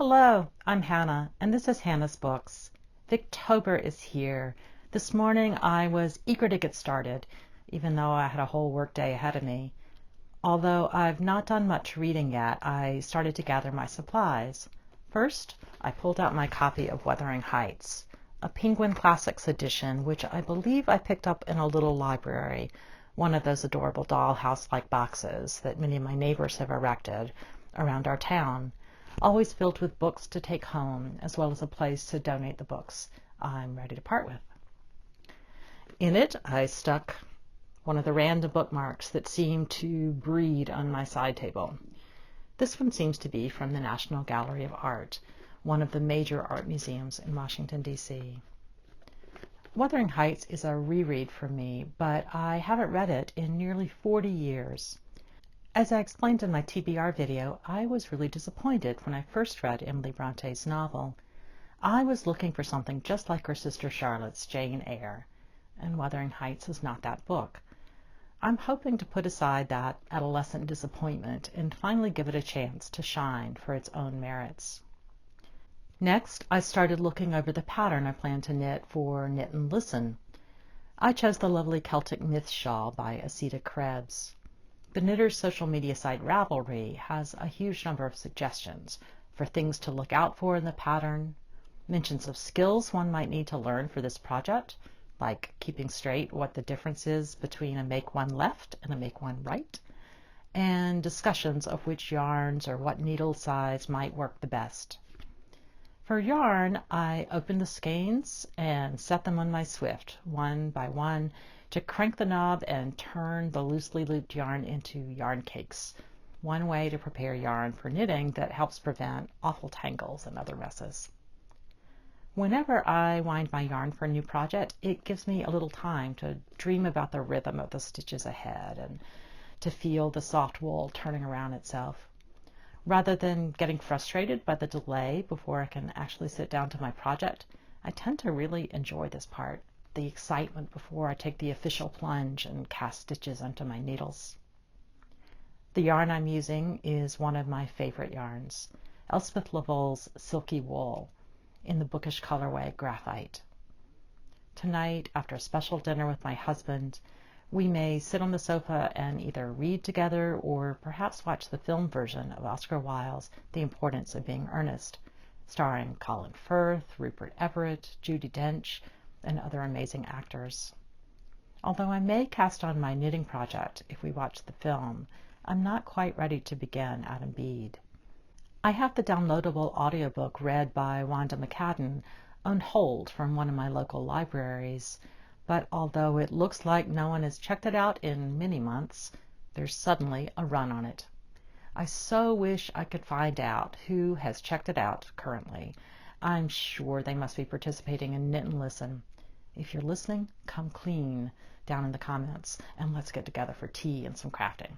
Hello, I'm Hannah, and this is Hannah's Books. Victober is here. This morning I was eager to get started, even though I had a whole workday ahead of me. Although I've not done much reading yet, I started to gather my supplies. First, I pulled out my copy of Wuthering Heights, a Penguin Classics edition, which I believe I picked up in a little library, one of those adorable dollhouse-like boxes that many of my neighbors have erected around our town, always filled with books to take home, as well as a place to donate the books I'm ready to part with. In it, I stuck one of the random bookmarks that seemed to breed on my side table. This one seems to be from the National Gallery of Art, one of the major art museums in Washington, D.C. Wuthering Heights is a reread for me, but I haven't read it in nearly 40 years. As I explained in my TBR video, I was really disappointed when I first read Emily Bronte's novel. I was looking for something just like her sister Charlotte's Jane Eyre, and Wuthering Heights is not that book. I'm hoping to put aside that adolescent disappointment and finally give it a chance to shine for its own merits. Next, I started looking over the pattern I plan to knit for Knit and Listen. I chose the lovely Celtic Myths shawl by Asita Krebs. The knitter's social media site Ravelry has a huge number of suggestions for things to look out for in the pattern, mentions of skills one might need to learn for this project, like keeping straight what the difference is between a make one left and a make one right, and discussions of which yarns or what needle size might work the best. For yarn, I opened the skeins and set them on my Swift, one by one, to crank the knob and turn the loosely looped yarn into yarn cakes, one way to prepare yarn for knitting that helps prevent awful tangles and other messes. Whenever I wind my yarn for a new project, it gives me a little time to dream about the rhythm of the stitches ahead and to feel the soft wool turning around itself. Rather than getting frustrated by the delay before I can actually sit down to my project, I tend to really enjoy this part, the excitement before I take the official plunge and cast stitches onto my needles. The yarn I'm using is one of my favorite yarns, Elsebeth Lavold Silky Wool, in the bookish colorway Graphite. Tonight, after a special dinner with my husband, we may sit on the sofa and either read together or perhaps watch the film version of Oscar Wilde's The Importance of Being Earnest, starring Colin Firth, Rupert Everett, Judi Dench, and other amazing actors. Although I may cast on my knitting project if we watch the film, I'm not quite ready to begin Adam Bede. I have the downloadable audiobook read by Wanda McCadden on hold from one of my local libraries, but although it looks like no one has checked it out in many months, there's suddenly a run on it. I so wish I could find out who has checked it out currently. I'm sure they must be participating in Knit and Listen. If you're listening, come clean down in the comments and let's get together for tea and some crafting.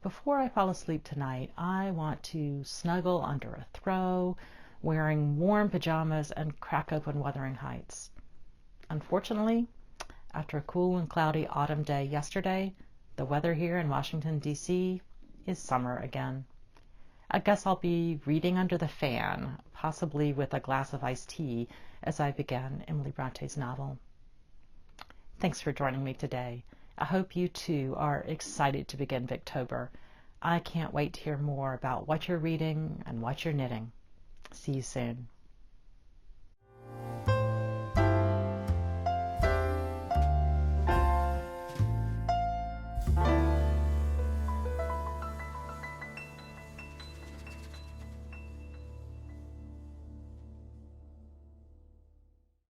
Before I fall asleep tonight, I want to snuggle under a throw, wearing warm pajamas and crack open Wuthering Heights. Unfortunately, after a cool and cloudy autumn day yesterday, the weather here in Washington, D.C. is summer again. I guess I'll be reading under the fan, possibly with a glass of iced tea, as I begin Emily Bronte's novel. Thanks for joining me today. I hope you too are excited to begin Victober. I can't wait to hear more about what you're reading and what you're knitting. See you soon.